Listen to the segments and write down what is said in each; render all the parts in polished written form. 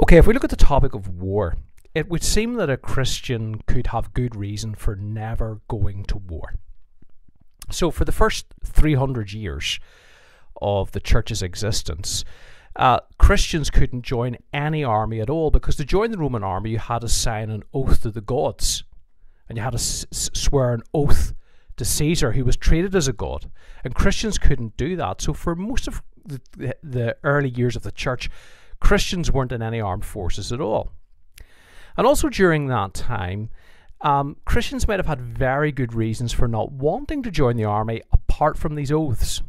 Okay, if we look at the topic of war, it would seem that a Christian could have good reason for never going to war. So for the first 300 years of the church's existence, Christians couldn't join any army at all, because to join the Roman army you had to sign an oath to the gods, and you had to swear an oath to Caesar, who was treated as a god, and Christians couldn't do that. So for most of the early years of the church, Christians weren't in any armed forces at all. And also during that time, Christians might have had very good reasons for not wanting to join the army apart from these oaths.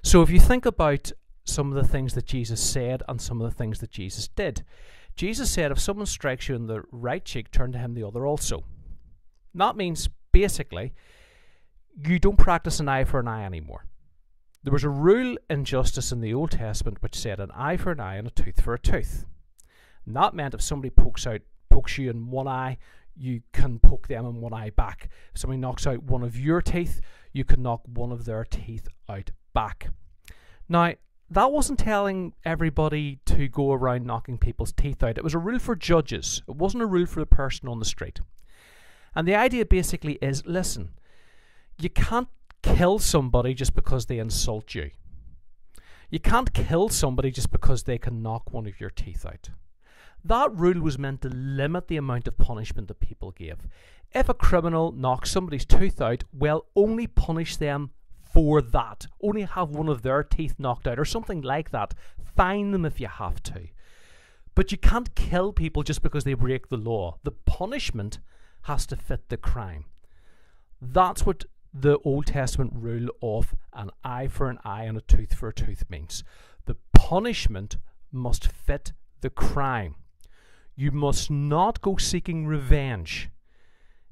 So if you think about some of the things that Jesus said and some of the things that Jesus did, Jesus said, if someone strikes you in the right cheek, turn to him the other also. That means basically you don't practice an eye for an eye anymore. There was a rule in justice in the Old Testament which said an eye for an eye and a tooth for a tooth. And that meant if somebody pokes you in one eye, you can poke them in one eye back. If somebody knocks out one of your teeth, you can knock one of their teeth out back. Now, that wasn't telling everybody to go around knocking people's teeth out. It was a rule for judges. It wasn't a rule for the person on the street. And the idea basically is, listen, you can't kill somebody just because they insult you. You can't kill somebody just because they can knock one of your teeth out. That rule was meant to limit the amount of punishment that people gave. If a criminal knocks somebody's tooth out, well, only punish them for that. Only have one of their teeth knocked out or something like that. Fine them if you have to. But you can't kill people just because they break the law. The punishment has to fit the crime. That's what the Old Testament rule of an eye for an eye and a tooth for a tooth means. The punishment must fit the crime. You must not go seeking revenge.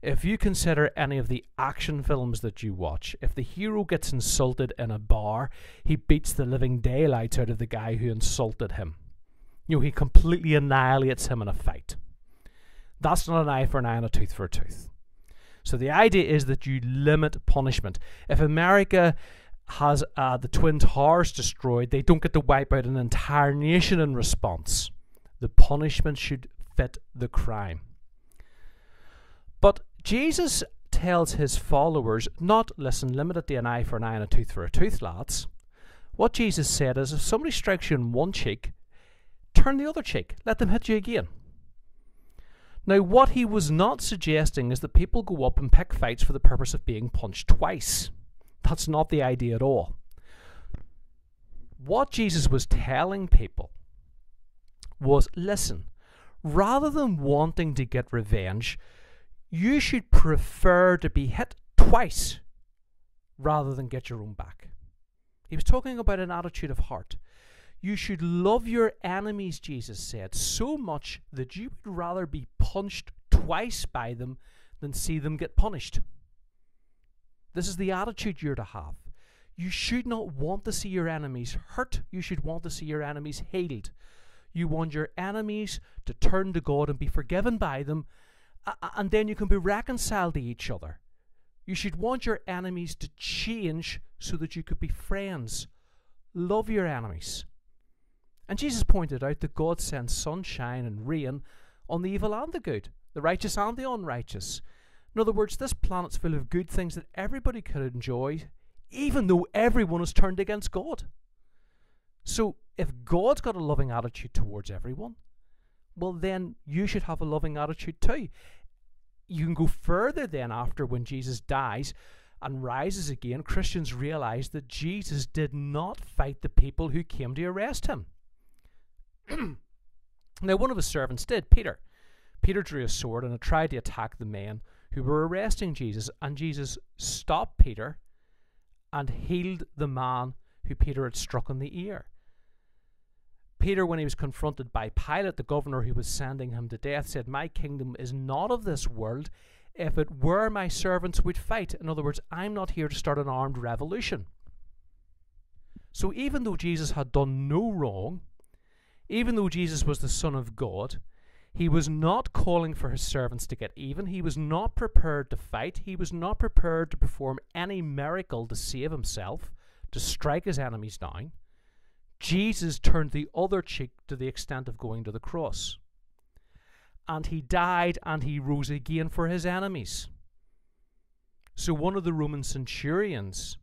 If you consider any of the action films that you watch, if the hero gets insulted in a bar, he beats the living daylights out of the guy who insulted him. He completely annihilates him in a fight. That's not an eye for an eye and a tooth for a tooth. So the idea is that you limit punishment. If America has the Twin Towers destroyed, they don't get to wipe out an entire nation in response. The punishment should fit the crime. But Jesus tells his followers not, listen, limit it to an eye for an eye and a tooth for a tooth, lads. What Jesus said is, if somebody strikes you in one cheek, turn the other cheek. Let them hit you again. Now, what he was not suggesting is that people go up and pick fights for the purpose of being punched twice. That's not the idea at all. What Jesus was telling people was, listen, rather than wanting to get revenge, you should prefer to be hit twice rather than get your own back. He was talking about an attitude of heart. You should love your enemies, Jesus said, so much that you would rather be punched twice by them than see them get punished. This is the attitude you're to have. You should not want to see your enemies hurt. You should want to see your enemies healed. You want your enemies to turn to God and be forgiven by them, and then you can be reconciled to each other. You should want your enemies to change so that you could be friends. Love your enemies. And Jesus pointed out that God sends sunshine and rain on the evil and the good, the righteous and the unrighteous. In other words, this planet's full of good things that everybody could enjoy, even though everyone is turned against God. So if God's got a loving attitude towards everyone, well then you should have a loving attitude too. You can go further then after, when Jesus dies and rises again, Christians realize that Jesus did not fight the people who came to arrest him. Now, one of his servants did, Peter. Peter drew a sword and had tried to attack the men who were arresting Jesus, and Jesus stopped Peter and healed the man who Peter had struck in the ear. Peter, when he was confronted by Pilate, the governor who was sending him to death, said, "My kingdom is not of this world. If it were, my servants would fight." In other words, I'm not here to start an armed revolution. So even though Jesus had done no wrong, even though Jesus was the Son of God, he was not calling for his servants to get even. He was not prepared to fight. He was not prepared to perform any miracle to save himself, to strike his enemies down. Jesus turned the other cheek to the extent of going to the cross. And he died and he rose again for his enemies. So one of the Roman centurions,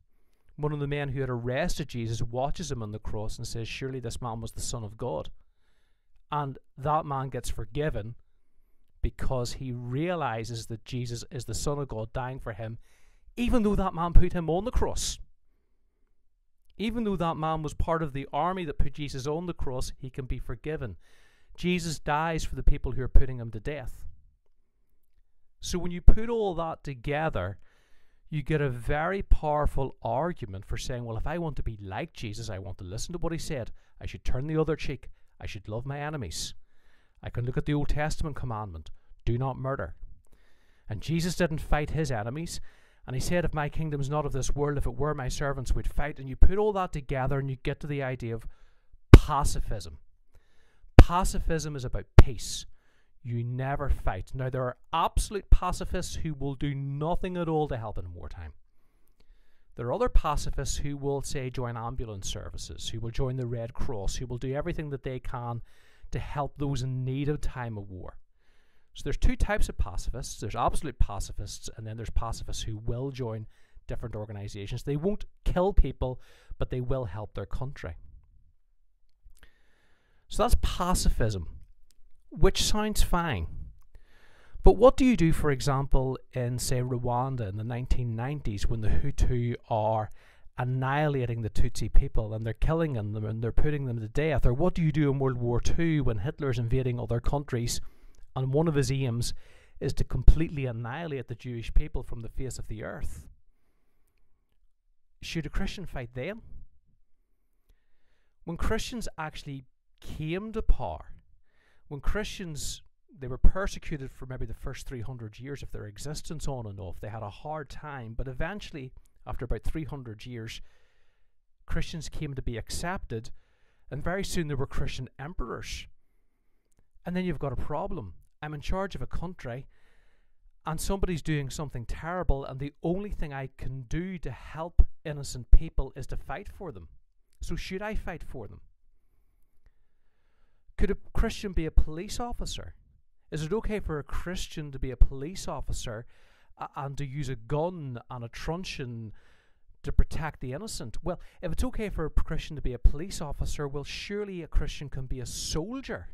one of the men who had arrested Jesus, watches him on the cross and says, surely this man was the Son of God. And that man gets forgiven because he realizes that Jesus is the Son of God dying for him, even though that man put him on the cross. Even though that man was part of the army that put Jesus on the cross, he can be forgiven. Jesus dies for the people who are putting him to death. So when you put all that together, you get a very powerful argument for saying, well, if I want to be like Jesus, I want to listen to what he said, I should turn the other cheek, I should love my enemies. I can look at the Old Testament commandment, do not murder. And Jesus didn't fight his enemies. And he said, if my kingdom's not of this world, if it were, my servants would fight. And you put all that together and you get to the idea of pacifism. Pacifism is about peace. You never fight. Now, there are absolute pacifists who will do nothing at all to help in wartime. There are other pacifists who will, say, join ambulance services, who will join the Red Cross, who will do everything that they can to help those in need of time of war. So there's two types of pacifists. There's absolute pacifists, and then there's pacifists who will join different organizations. They won't kill people, but they will help their country. So that's pacifism, which sounds fine. But what do you do, for example, in, say, Rwanda in the 1990s when the Hutu are annihilating the Tutsi people and they're killing them and they're putting them to death? Or what do you do in World War II when Hitler's invading other countries and one of his aims is to completely annihilate the Jewish people from the face of the earth? Should a Christian fight them? When Christians actually came to power, when Christians, they were persecuted for maybe the first 300 years of their existence on and off. They had a hard time, but eventually, after about 300 years, Christians came to be accepted, and very soon there were Christian emperors. And then you've got a problem. I'm in charge of a country, and somebody's doing something terrible, and the only thing I can do to help innocent people is to fight for them. So should I fight for them? Could a Christian be a police officer? Is it okay for a Christian to be a police officer and to use a gun and a truncheon to protect the innocent? Well, if it's okay for a Christian to be a police officer, well, surely a Christian can be a soldier.